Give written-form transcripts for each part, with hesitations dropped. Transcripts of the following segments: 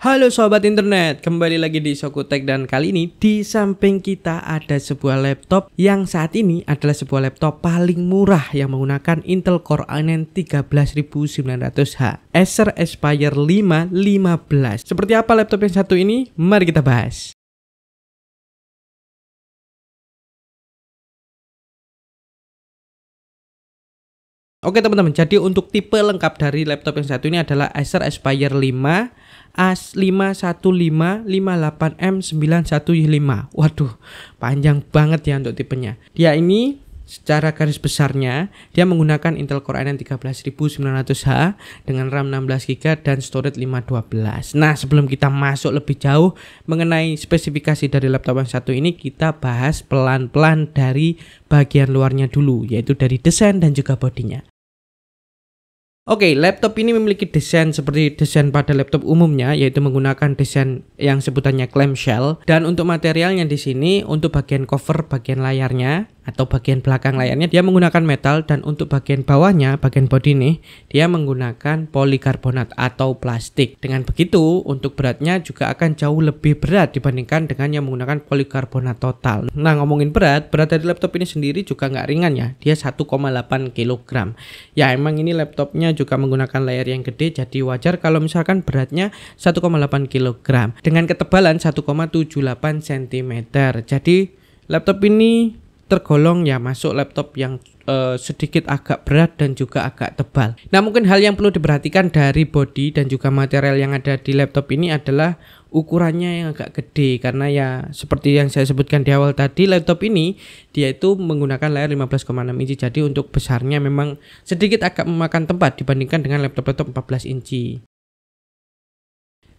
Halo sobat internet, kembali lagi di Sokutek dan kali ini di samping kita ada sebuah laptop yang saat ini adalah sebuah laptop paling murah yang menggunakan Intel Core i9 13900H Acer Aspire 5 15. Seperti apa laptop yang satu ini? Mari kita bahas. Oke teman-teman, jadi untuk tipe lengkap dari laptop yang satu ini adalah Acer Aspire 5 A51558M91Y5. Waduh, panjang banget ya untuk tipenya. Dia ini secara garis besarnya dia menggunakan Intel Core i9 13900H dengan RAM 16GB dan storage 512. Nah, sebelum kita masuk lebih jauh mengenai spesifikasi dari laptop yang satu ini, kita bahas pelan-pelan dari bagian luarnya dulu, yaitu dari desain dan juga bodinya. Oke, laptop ini memiliki desain seperti desain pada laptop umumnya, yaitu menggunakan desain yang sebutannya clamshell. Dan untuk materialnya di sini, untuk bagian cover, bagian layarnya atau bagian belakang layarnya dia menggunakan metal, dan untuk bagian bawahnya, bagian bodi nih, dia menggunakan polikarbonat atau plastik. Dengan begitu, untuk beratnya juga akan jauh lebih berat dibandingkan dengan yang menggunakan polikarbonat total. Nah, ngomongin berat dari laptop ini sendiri juga nggak ringan ya. Dia 1,8 kg. Ya, emang ini laptopnya juga menggunakan layar yang gede, jadi wajar kalau misalkan beratnya 1,8 kg dengan ketebalan 1,78 cm. Jadi laptop ini tergolong ya masuk laptop yang sedikit agak berat dan juga agak tebal. Nah, mungkin hal yang perlu diperhatikan dari bodi dan juga material yang ada di laptop ini adalah ukurannya yang agak gede, karena ya seperti yang saya sebutkan di awal tadi, laptop ini dia itu menggunakan layar 15,6 inci, jadi untuk besarnya memang sedikit agak memakan tempat dibandingkan dengan laptop-laptop 14 inci.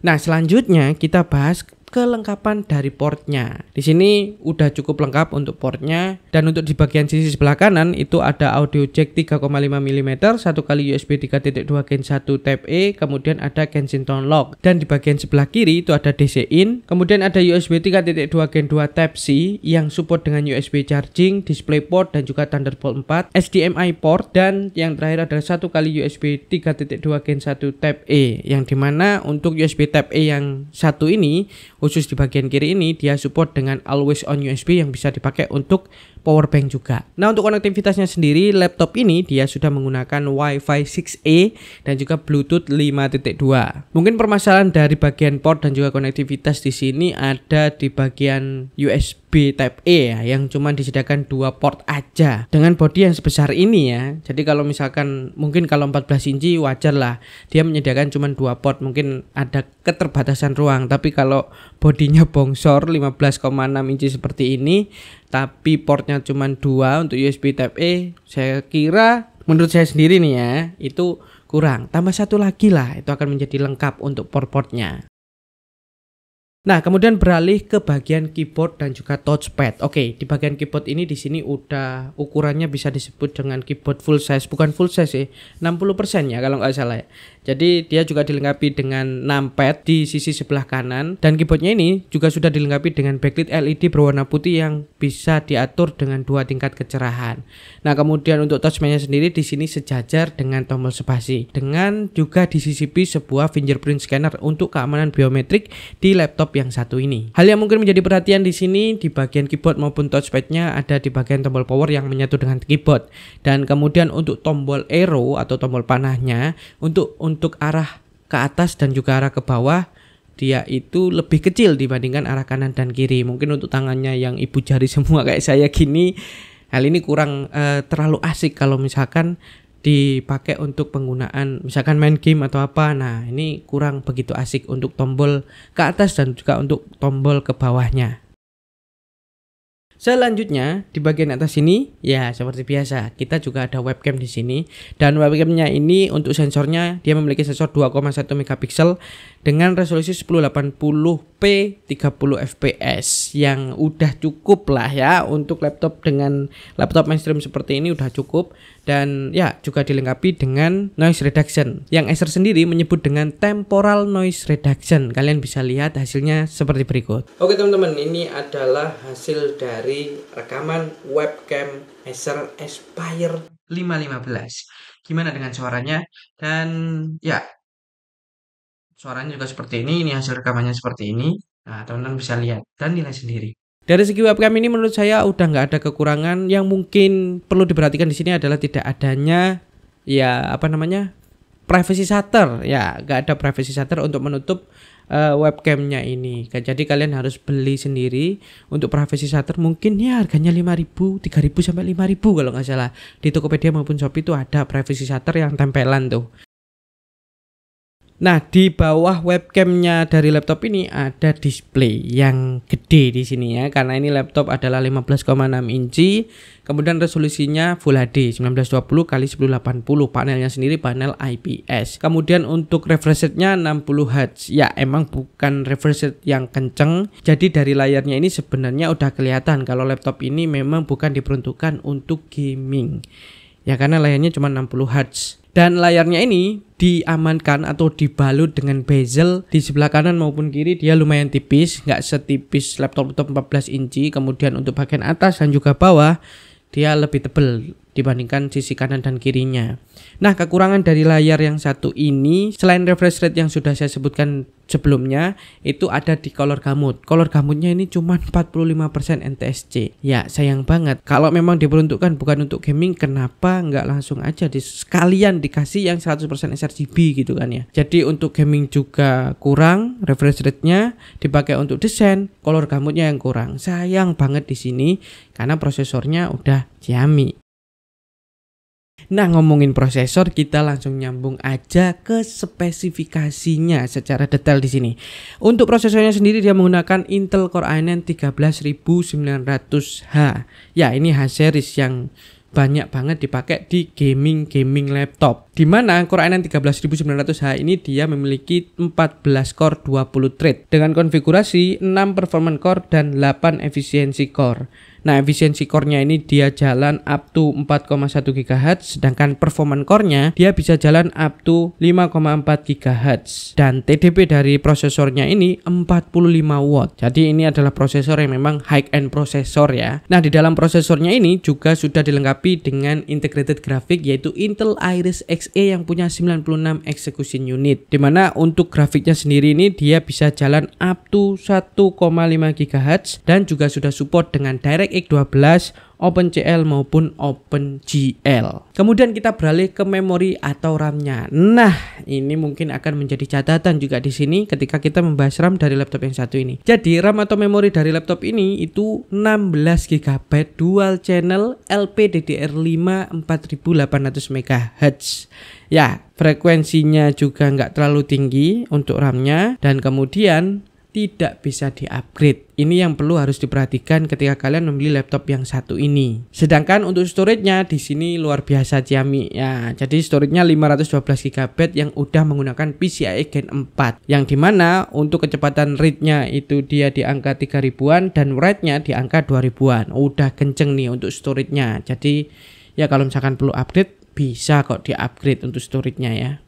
Nah, selanjutnya kita bahas kelengkapan dari portnya. Di sini udah cukup lengkap untuk portnya, dan untuk di bagian sisi sebelah kanan itu ada audio jack 3,5 mm, satu kali USB 3.2 Gen 1 Type E, kemudian ada Kensington lock, dan di bagian sebelah kiri itu ada DC in, kemudian ada USB 3.2 Gen 2 Type C yang support dengan USB charging, DisplayPort dan juga Thunderbolt 4, HDMI port, dan yang terakhir adalah satu kali USB 3.2 Gen 1 Type E, yang dimana untuk USB Type E yang satu ini khusus di bagian kiri ini dia support dengan always on USB yang bisa dipakai untuk power bank juga. Nah, untuk konektivitasnya sendiri, laptop ini dia sudah menggunakan Wi-Fi 6E dan juga Bluetooth 5.2. Mungkin permasalahan dari bagian port dan juga konektivitas di sini ada di bagian USB Type E ya, yang cuma disediakan 2 port aja dengan bodi yang sebesar ini ya. Jadi kalau misalkan mungkin kalau 14 inci wajar lah dia menyediakan cuma 2 port, mungkin ada keterbatasan ruang. Tapi kalau bodinya bongsor 15,6 inci seperti ini tapi portnya cuma 2 untuk USB Type E, saya kira menurut saya sendiri nih ya, itu kurang. Tambah satu lagi lah, itu akan menjadi lengkap untuk port-portnya. Nah, kemudian beralih ke bagian keyboard dan juga touchpad. Oke, di bagian keyboard ini di sini udah ukurannya bisa disebut dengan keyboard full size, bukan full size sih, 60% ya kalau nggak salah ya. Jadi dia juga dilengkapi dengan numpad di sisi sebelah kanan, dan keyboardnya ini juga sudah dilengkapi dengan backlit LED berwarna putih yang bisa diatur dengan 2 tingkat kecerahan. Nah, kemudian untuk touchpadnya sendiri di sini sejajar dengan tombol spasi, dengan juga disisipi sebuah fingerprint scanner untuk keamanan biometrik di laptop yang satu ini. Hal yang mungkin menjadi perhatian di sini di bagian keyboard maupun touchpadnya ada di bagian tombol power yang menyatu dengan keyboard, dan kemudian untuk tombol arrow atau tombol panahnya untuk arah ke atas dan juga arah ke bawah dia itu lebih kecil dibandingkan arah kanan dan kiri. Mungkin untuk tangannya yang ibu jari semua kayak saya gini, hal ini kurang terlalu asik kalau misalkan dipakai untuk penggunaan misalkan main game atau apa. Nah, ini kurang begitu asik untuk tombol ke atas dan juga untuk tombol ke bawahnya. Selanjutnya di bagian atas ini ya seperti biasa kita juga ada webcam di sini, dan webcamnya ini untuk sensornya dia memiliki sensor 2,1 megapiksel dengan resolusi 1080p 30 fps yang udah cukup lah ya untuk laptop dengan laptop mainstream seperti ini udah cukup. Dan ya juga dilengkapi dengan noise reduction yang Acer sendiri menyebut dengan temporal noise reduction. Kalian bisa lihat hasilnya seperti berikut. Oke teman-teman, ini adalah hasil dari rekaman webcam Acer Aspire 515. 15. Gimana dengan suaranya? Dan ya, Suaranya juga seperti ini hasil rekamannya seperti ini. Nah, teman-teman bisa lihat dan nilai sendiri. Dari segi webcam ini menurut saya udah nggak ada kekurangan. Yang mungkin perlu diperhatikan di sini adalah tidak adanya privacy shutter. Ya, nggak ada privacy shutter untuk menutup webcamnya ini. Jadi kalian harus beli sendiri. Untuk privacy shutter mungkin ya harganya 5.000, 3.000 sampai 5.000 kalau nggak salah. Di Tokopedia maupun Shopee itu ada privacy shutter yang tempelan tuh. Nah, di bawah webcamnya dari laptop ini ada display yang gede di sini ya, karena ini laptop adalah 15,6 inci. Kemudian resolusinya Full HD 1920x1080, panelnya sendiri panel IPS. Kemudian untuk refresh rate-nya 60 Hz. Ya, emang bukan refresh rate yang kenceng. Jadi dari layarnya ini sebenarnya udah kelihatan kalau laptop ini memang bukan diperuntukkan untuk gaming. Ya, karena layarnya cuma 60 Hz. Dan layarnya ini diamankan atau dibalut dengan bezel di sebelah kanan maupun kiri. Dia lumayan tipis, nggak setipis laptop 14 inci. Kemudian untuk bagian atas dan juga bawah dia lebih tebal dibandingkan sisi kanan dan kirinya. Nah, kekurangan dari layar yang satu ini selain refresh rate yang sudah saya sebutkan sebelumnya, itu ada di color gamut. Color gamutnya ini cuma 45% NTSC. Ya, sayang banget. Kalau memang diperuntukkan bukan untuk gaming, kenapa nggak langsung aja sekalian dikasih yang 100% sRGB gitu kan ya. Jadi untuk gaming juga kurang, refresh rate-nya dipakai untuk desain, color gamutnya yang kurang. Sayang banget di sini karena prosesornya udah Xiaomi. Nah, ngomongin prosesor, kita langsung nyambung aja ke spesifikasinya secara detail di sini. Untuk prosesornya sendiri dia menggunakan Intel Core i9 13900H. Ya, ini H series yang banyak banget dipakai di gaming laptop. Di mana Core i9 13900H ini dia memiliki 14 core 20 thread dengan konfigurasi 6 performance core dan 8 efisiensi core. Nah, efisiensi core-nya ini dia jalan up to 4,1 GHz, sedangkan performance core-nya dia bisa jalan up to 5,4 GHz. Dan TDP dari prosesornya ini 45 watt. Jadi ini adalah prosesor yang memang high-end prosesor ya. Nah, di dalam prosesornya ini juga sudah dilengkapi dengan integrated grafik yaitu Intel Iris Xe yang punya 96 execution unit. Dimana untuk grafiknya sendiri ini dia bisa jalan up to 1,5 GHz dan juga sudah support dengan DirectX 12, OpenCL maupun OpenGL. Kemudian kita beralih ke memori atau RAM-nya. Nah, ini mungkin akan menjadi catatan juga di sini ketika kita membahas RAM dari laptop yang satu ini. Jadi, RAM atau memori dari laptop ini itu 16 GB dual channel LPDDR5 4800 MHz. Ya, frekuensinya juga nggak terlalu tinggi untuk RAM-nya dan kemudian tidak bisa di-upgrade. Ini yang perlu harus diperhatikan ketika kalian membeli laptop yang satu ini. Sedangkan untuk storage-nya di sini luar biasa Xiaomi ya. Jadi storage-nya 512 GB yang udah menggunakan PCIe Gen 4. Yang dimana untuk kecepatan read-nya itu dia di angka 3000-an dan write-nya di angka 2000-an. Udah kenceng nih untuk storage-nya. Jadi ya kalau misalkan perlu upgrade bisa kok di-upgrade untuk storage-nya ya.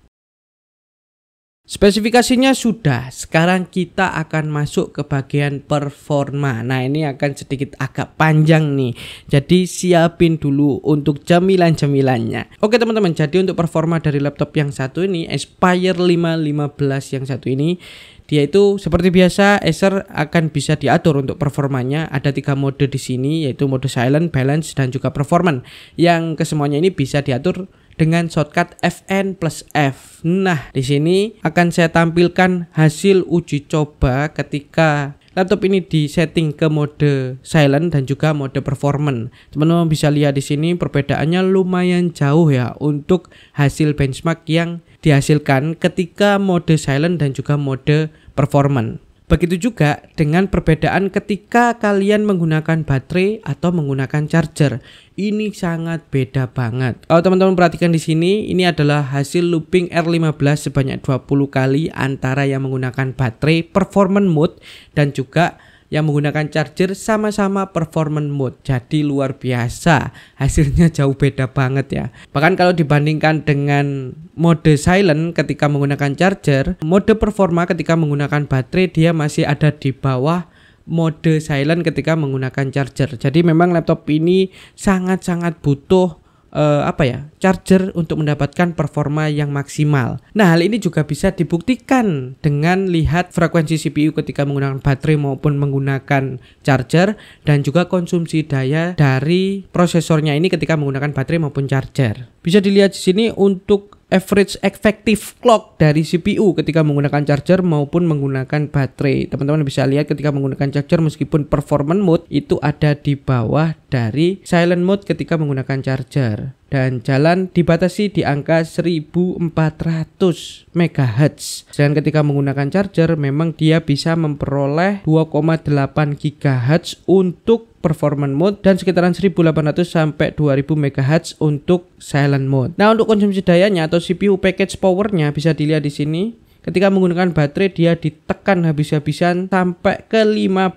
Spesifikasinya sudah, sekarang kita akan masuk ke bagian performa. Nah, ini akan sedikit agak panjang nih. Jadi siapin dulu untuk cemilan-cemilannya. Oke teman-teman, jadi untuk performa dari laptop yang satu ini, Aspire 515 yang satu ini, dia itu seperti biasa Acer akan bisa diatur untuk performanya. Ada 3 mode di sini yaitu mode silent, balance dan juga performance. Yang kesemuanya ini bisa diatur dengan shortcut Fn+F. Nah, di sini akan saya tampilkan hasil uji coba ketika laptop ini disetting ke mode silent dan juga mode performance. Teman-teman bisa lihat di sini perbedaannya lumayan jauh ya untuk hasil benchmark yang dihasilkan ketika mode silent dan juga mode performance. Begitu juga dengan perbedaan ketika kalian menggunakan baterai atau menggunakan charger. Ini sangat beda banget. Kalau teman-teman perhatikan di sini, ini adalah hasil looping R15 sebanyak 20 kali antara yang menggunakan baterai performance mode dan juga yang menggunakan charger sama-sama performance mode. Jadi luar biasa, hasilnya jauh beda banget ya. Bahkan kalau dibandingkan dengan mode silent ketika menggunakan charger, mode performa ketika menggunakan baterai dia masih ada di bawah mode silent ketika menggunakan charger. Jadi memang laptop ini sangat-sangat butuh charger untuk mendapatkan performa yang maksimal. Nah, hal ini juga bisa dibuktikan dengan lihat frekuensi CPU ketika menggunakan baterai maupun menggunakan charger, dan juga konsumsi daya dari prosesornya ini ketika menggunakan baterai maupun charger. Bisa dilihat di sini untuk average effective clock dari CPU ketika menggunakan charger maupun menggunakan baterai. Teman-teman bisa lihat ketika menggunakan charger, meskipun performance mode itu ada di bawah dari silent mode ketika menggunakan charger, dan jalan dibatasi di angka 1400 MHz. Sedangkan ketika menggunakan charger memang dia bisa memperoleh 2,8 GHz untuk performance mode dan sekitaran 1800 sampai 2000 MHz untuk silent mode. Nah, untuk konsumsi dayanya atau CPU package powernya bisa dilihat di sini. Ketika menggunakan baterai dia ditekan habis-habisan sampai ke 15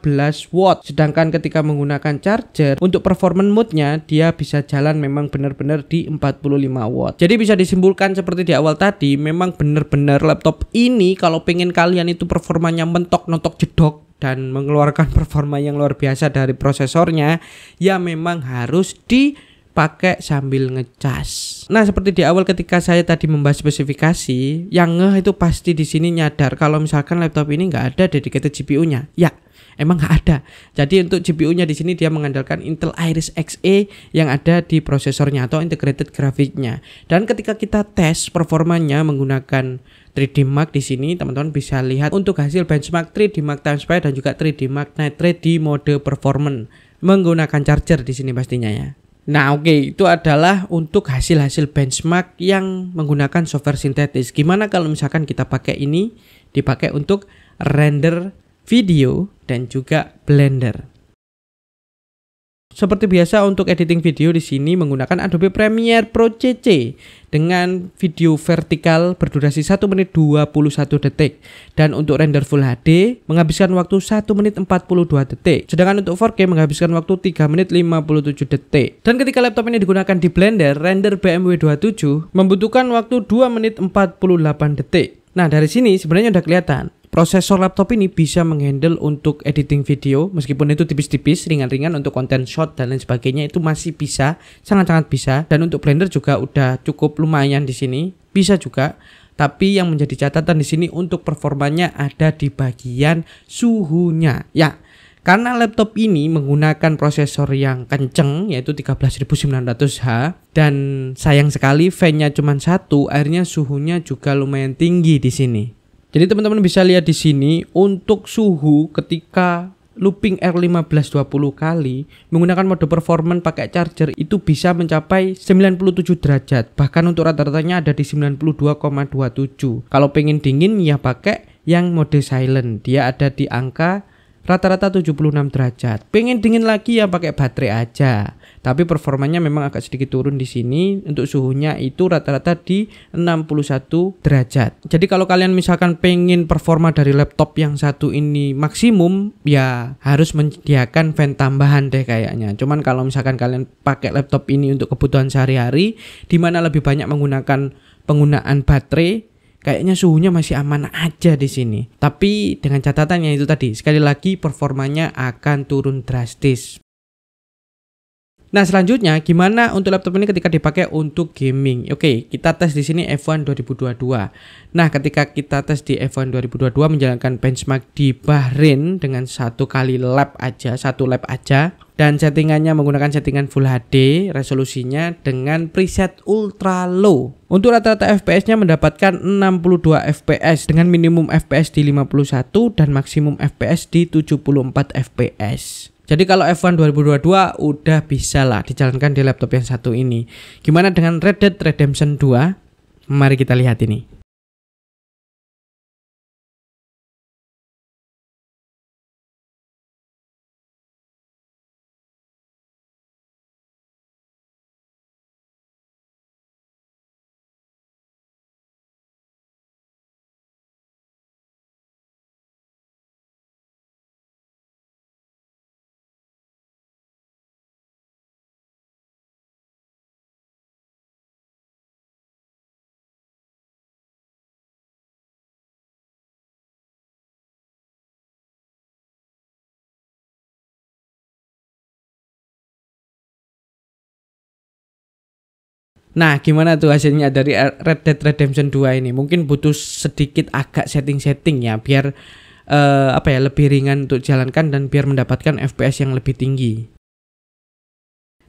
watt. Sedangkan ketika menggunakan charger untuk performance mode-nya dia bisa jalan memang benar-benar di 45 watt. Jadi bisa disimpulkan seperti di awal tadi, memang benar-benar laptop ini kalau pengen kalian itu performanya mentok notok jedok dan mengeluarkan performa yang luar biasa dari prosesornya, ya memang harus dipakai sambil ngecas. Nah, seperti di awal ketika saya tadi membahas spesifikasi, yang ngeh itu pasti di sini nyadar kalau misalkan laptop ini nggak ada dedicated GPU-nya. Ya, emang nggak ada. Jadi untuk GPU-nya di sini dia mengandalkan Intel Iris Xe yang ada di prosesornya atau integrated grafiknya. Dan ketika kita tes performanya menggunakan 3D Mark di sini, teman-teman bisa lihat untuk hasil benchmark 3D Mark Timespy dan juga 3D Mark Night Rate di mode performance menggunakan charger di sini pastinya ya. Nah, oke, itu adalah untuk hasil-hasil benchmark yang menggunakan software sintetis. Gimana kalau misalkan kita pakai ini dipakai untuk render video dan juga Blender? Seperti biasa untuk editing video di sini menggunakan Adobe Premiere Pro CC dengan video vertikal berdurasi 1 menit 21 detik, dan untuk render Full HD menghabiskan waktu 1 menit 42 detik. Sedangkan untuk 4K menghabiskan waktu 3 menit 57 detik. Dan ketika laptop ini digunakan di Blender, render BMW 27 membutuhkan waktu 2 menit 48 detik. Nah, dari sini sebenarnya udah kelihatan prosesor laptop ini bisa menghandle untuk editing video, meskipun itu tipis-tipis, ringan-ringan untuk konten short dan lain sebagainya itu masih bisa, sangat-sangat bisa. Dan untuk Blender juga udah cukup lumayan di sini, bisa juga. Tapi yang menjadi catatan di sini untuk performanya ada di bagian suhunya. Ya, karena laptop ini menggunakan prosesor yang kenceng yaitu 13900H, dan sayang sekali fan-nya cuma satu, akhirnya suhunya juga lumayan tinggi di sini. Jadi teman-teman bisa lihat di sini untuk suhu ketika looping R1520 kali menggunakan mode performance pakai charger itu bisa mencapai 97 derajat. Bahkan untuk rata-ratanya ada di 92,27. Kalau pengen dingin ya pakai yang mode silent. Dia ada di angka rata-rata 76 derajat. Pengen dingin lagi ya pakai baterai aja. Tapi performanya memang agak sedikit turun di sini. Untuk suhunya itu rata-rata di 61 derajat. Jadi kalau kalian misalkan pengen performa dari laptop yang satu ini maksimum, ya harus menyediakan fan tambahan deh kayaknya. Cuman kalau misalkan kalian pakai laptop ini untuk kebutuhan sehari-hari, di mana lebih banyak menggunakan penggunaan baterai, kayaknya suhunya masih aman aja di sini. Tapi dengan catatannya itu tadi, sekali lagi performanya akan turun drastis. Nah, selanjutnya gimana untuk laptop ini ketika dipakai untuk gaming? Oke, kita tes di sini F1 2022. Nah, ketika kita tes di F1 2022 menjalankan benchmark di Bahrain dengan satu lap aja, dan settingannya menggunakan settingan Full HD, resolusinya dengan preset ultra low. Untuk rata-rata FPS-nya mendapatkan 62 FPS dengan minimum FPS di 51 dan maksimum FPS di 74 FPS. Jadi kalau F1 2022 udah bisa lah dijalankan di laptop yang satu ini. Gimana dengan Red Dead Redemption 2? Mari kita lihat ini. Nah, gimana tuh hasilnya dari Red Dead Redemption 2 ini? Mungkin butuh sedikit agak setting-setting ya biar lebih ringan untuk jalankan dan biar mendapatkan FPS yang lebih tinggi.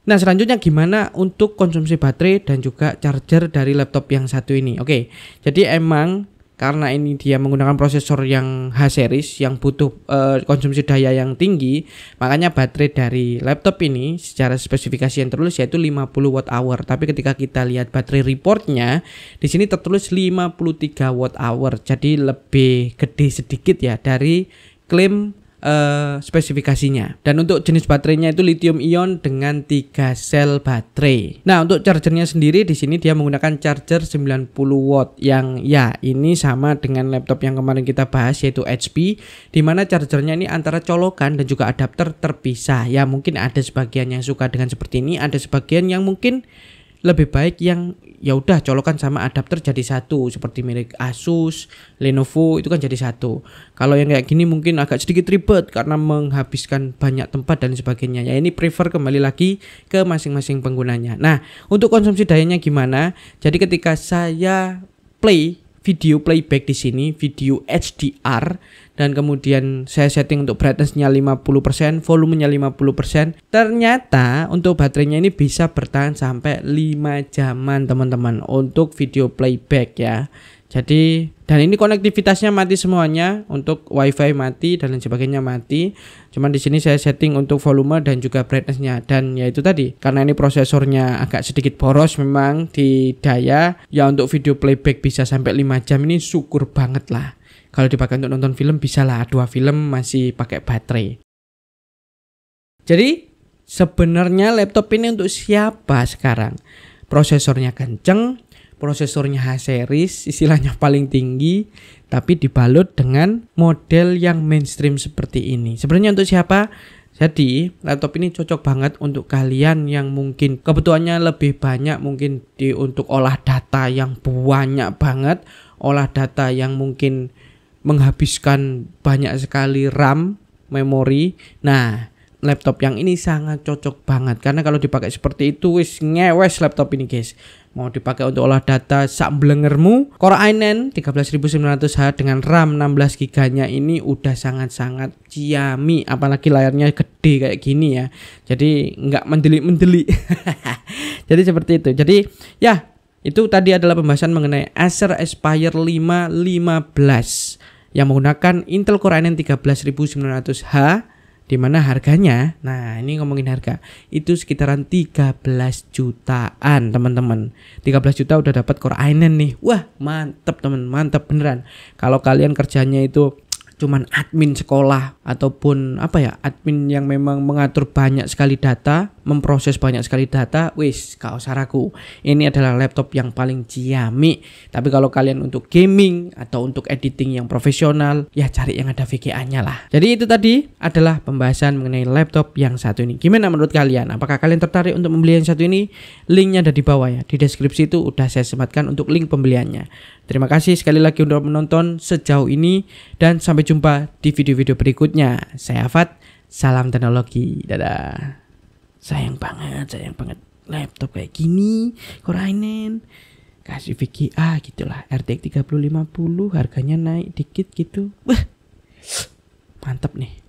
Nah, selanjutnya gimana untuk konsumsi baterai dan juga charger dari laptop yang satu ini? Oke, jadi emang karena ini dia menggunakan prosesor yang H-series yang butuh konsumsi daya yang tinggi, makanya baterai dari laptop ini secara spesifikasi yang tertulis yaitu 50 watt hour. Tapi ketika kita lihat baterai reportnya, di sini tertulis 53 watt hour. Jadi lebih gede sedikit ya dari klaim spesifikasinya. Dan untuk jenis baterainya itu lithium ion dengan 3 sel baterai. Nah, untuk chargernya sendiri di sini dia menggunakan charger 90 watt yang ya ini sama dengan laptop yang kemarin kita bahas yaitu HP, di mana chargernya ini antara colokan dan juga adapter terpisah. Ya, mungkin ada sebagian yang suka dengan seperti ini, ada sebagian yang mungkin lebih baik yang ya udah colokan sama adapter jadi satu seperti milik Asus, Lenovo itu kan jadi satu. Kalau yang kayak gini mungkin agak sedikit ribet karena menghabiskan banyak tempat dan sebagainya. Ya ini prefer kembali lagi ke masing-masing penggunanya. Nah, untuk konsumsi dayanya gimana? Jadi ketika saya play video playback di sini, video HDR, dan kemudian saya setting untuk brightness-nya 50%, volumenya 50%, ternyata untuk baterainya ini bisa bertahan sampai 5 jaman teman-teman untuk video playback ya. Jadi dan ini konektivitasnya mati semuanya, untuk wifi mati dan lain sebagainya mati. Cuman di sini saya setting untuk volume dan juga brightness-nya, dan ya itu tadi karena ini prosesornya agak sedikit boros memang di daya ya, untuk video playback bisa sampai 5 jam ini syukur banget lah. Kalau dipakai untuk nonton film bisa lah 2 film masih pakai baterai. Jadi sebenarnya laptop ini untuk siapa sekarang? Prosesornya kenceng, prosesornya H-series, istilahnya paling tinggi, tapi dibalut dengan model yang mainstream seperti ini. Sebenarnya untuk siapa? Jadi laptop ini cocok banget untuk kalian yang mungkin kebutuhannya lebih banyak, mungkin untuk olah data yang banyak banget, olah data yang mungkin menghabiskan banyak sekali RAM, memori. Nah, laptop yang ini sangat cocok banget karena kalau dipakai seperti itu wis ngewes laptop ini guys. Mau dipakai untuk olah data sak blengermu, Core i9 13900H dengan RAM 16GB-nya ini udah sangat-sangat ciami, apalagi layarnya gede kayak gini ya. Jadi nggak mendelik-mendelik. Jadi seperti itu. Jadi ya, itu tadi adalah pembahasan mengenai Acer Aspire 5 15 yang menggunakan Intel Core i9 13900H, di mana harganya, nah ini ngomongin harga, itu sekitaran 13 jutaan teman-teman. 13 juta udah dapat Core i9 nih. Wah, mantep teman, mantep beneran. Kalau kalian kerjanya itu cuman admin sekolah ataupun admin yang memang mengatur banyak sekali data, memproses banyak sekali data, wis kau saraku, ini adalah laptop yang paling ciami. Tapi kalau kalian untuk gaming atau untuk editing yang profesional, ya cari yang ada VGA-nya lah. Jadi itu tadi adalah pembahasan mengenai laptop yang satu ini. Gimana menurut kalian? Apakah kalian tertarik untuk membeli yang satu ini? Linknya ada di bawah ya, di deskripsi itu udah saya sematkan untuk link pembeliannya. Terima kasih sekali lagi udah menonton sejauh ini, dan sampai jumpa di video-video berikutnya. Saya Afat, salam teknologi, dadah. Sayang banget laptop kayak gini, Core i9, kasih VGA gitulah, RTX 3050, harganya naik dikit gitu. Wah, mantap nih.